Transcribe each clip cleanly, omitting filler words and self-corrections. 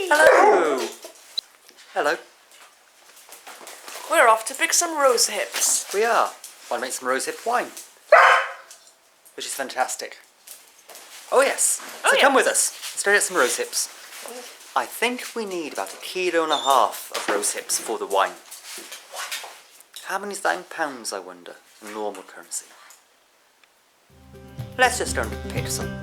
Hello! Hello. We're off to pick some rosehips. We are. Want to make some rosehip wine. Which is fantastic. Oh yes. So come with us. Let's go get some rosehips. I think we need about 1.5 kilos of rosehips for the wine. How many is that in pounds, I wonder, in normal currency? Let's just go and pick some.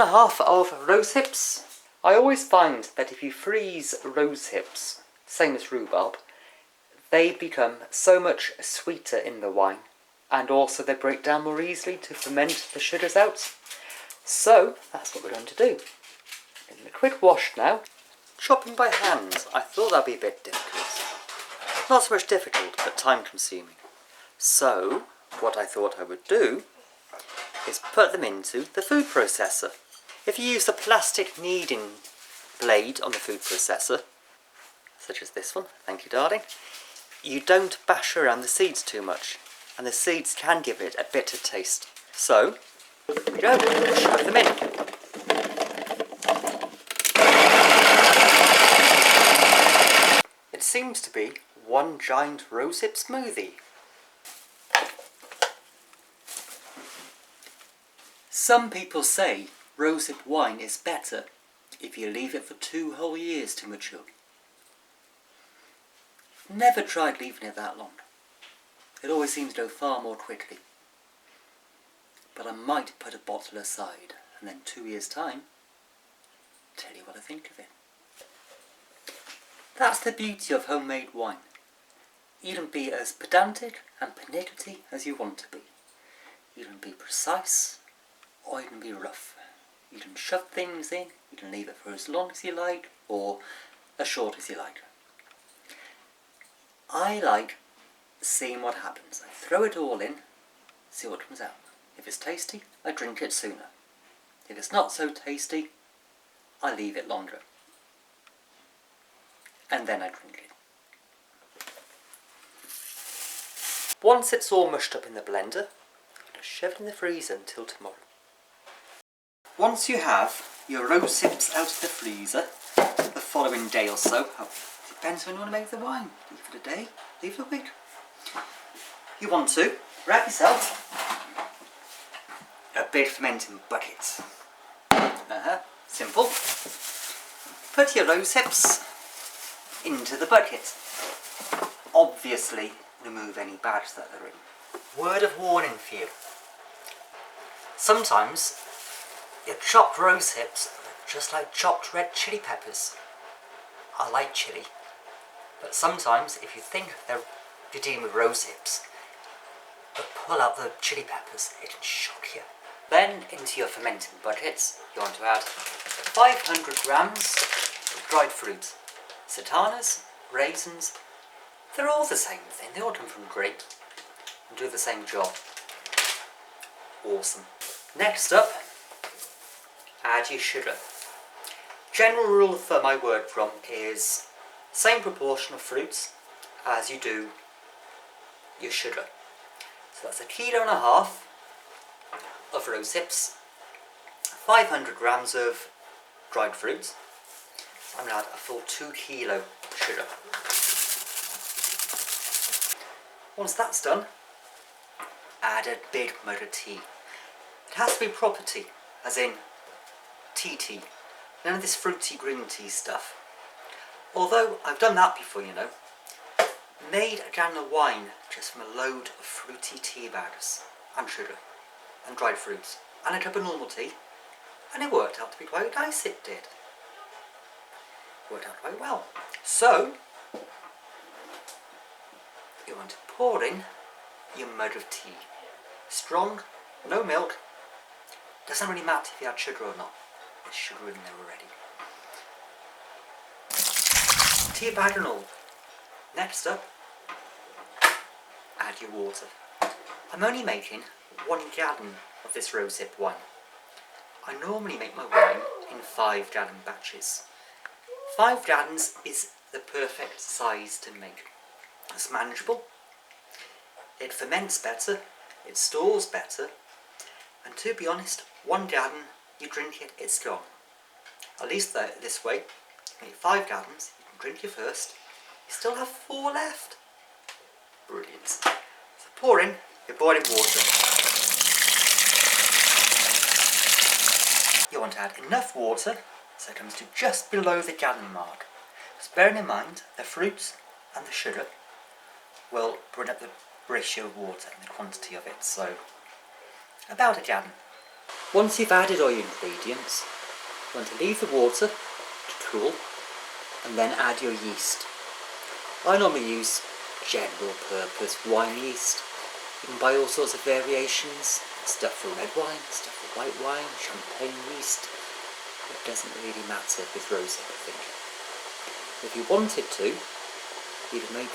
Half of rosehips. I always find that if you freeze rosehips, same as rhubarb, they become so much sweeter in the wine, and also they break down more easily to ferment the sugars out. So that's what we're going to do. Give them a quick wash now. Chopping by hand, I thought that'd be a bit difficult. Not so much difficult, but time consuming. So what I thought I would do is put them into the food processor. If you use the plastic kneading blade on the food processor, such as this one, thank you darling, you don't bash around the seeds too much, and the seeds can give it a bitter taste. So, here we go, shove them in. It seems to be one giant rosehip smoothie. Some people say rosehip wine is better if you leave it for 2 whole years to mature. Never tried leaving it that long. It always seems to go far more quickly. But I might put a bottle aside and then 2 years' time tell you what I think of it. That's the beauty of homemade wine. You can be as pedantic and pernickety as you want to be. You can be precise, or you can be rough. You can shove things in, you can leave it for as long as you like, or as short as you like. I like seeing what happens. I throw it all in, see what comes out. If it's tasty, I drink it sooner. If it's not so tasty, I leave it longer. And then I drink it. Once it's all mushed up in the blender, I'm going to shove it in the freezer until tomorrow. Once you have your rosehips out of the freezer, the following day or so, depends when you want to make the wine. Leave it a day, leave it a week. You want to grab yourself a big fermenting bucket. Simple. Put your rosehips into the bucket. Obviously, remove any bags that they're in. Word of warning for you. Sometimes your chopped rosehips are just like chopped red chili peppers. I like chili, but sometimes if you think you're dealing with rosehips, but pull out the chili peppers, it can shock you. Then into your fermenting buckets, you want to add 500 grams of dried fruit. Sultanas, raisins, they're all the same thing. They all come from grape and do the same job. Awesome. Next up, add your sugar. General rule of thumb I work from is same proportion of fruits as you do your sugar. So that's 1.5 kilos of rosehips, 500 grams of dried fruit. I'm going to add a full 2 kilo sugar. Once that's done, add a big mug of tea. It has to be proper tea, as in tea tea. None of this fruity green tea stuff. Although I've done that before, you know. Made a gallon of wine just from a load of fruity tea bags and sugar and dried fruits and a cup of normal tea, and it worked out to be quite nice, it did. Worked out quite well. So want to pour in your mug of tea. Strong, no milk. Doesn't really matter if you add sugar or not. There's sugar in there already. Tea bag and all. Next up, add your water. I'm only making 1 gallon of this rosehip wine. I normally make my wine in 5 gallon batches. 5 gallons is the perfect size to make. It's manageable, it ferments better, it stores better, and to be honest, 1 gallon, you drink it, it's gone. At least this way, you make 5 gallons, you can drink your first, you still have 4 left. Brilliant. So pour in your boiling water. You want to add enough water so it comes to just below the gallon mark. Just bearing in mind the fruit and the sugar will bring up the ratio of water and the quantity of it, so about a gallon. Once you've added all your ingredients, you want to leave the water to cool and then add your yeast. I normally use general purpose wine yeast. You can buy all sorts of variations, stuff for red wine, stuff for white wine, champagne yeast. It doesn't really matter with rosehip, I think. If you wanted to, you'd make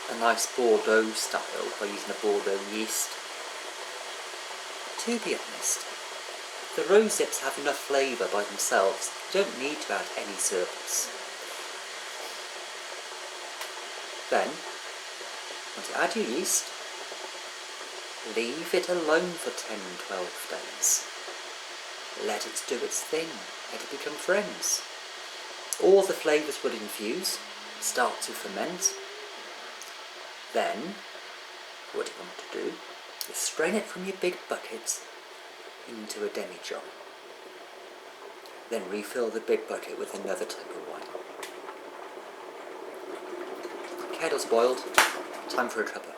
a nice Bordeaux style by using a Bordeaux yeast. To be honest, the rosehips have enough flavour by themselves. You don't need to add any surplus. Then, once you add your yeast, leave it alone for 10-12 days. Let it do its thing, let it become friends. All the flavours will infuse, start to ferment. Then, what you want to do is strain it from your big bucket into a demi-jar. Then refill the big bucket with another type of wine. Kettle's boiled, time for a cuppa.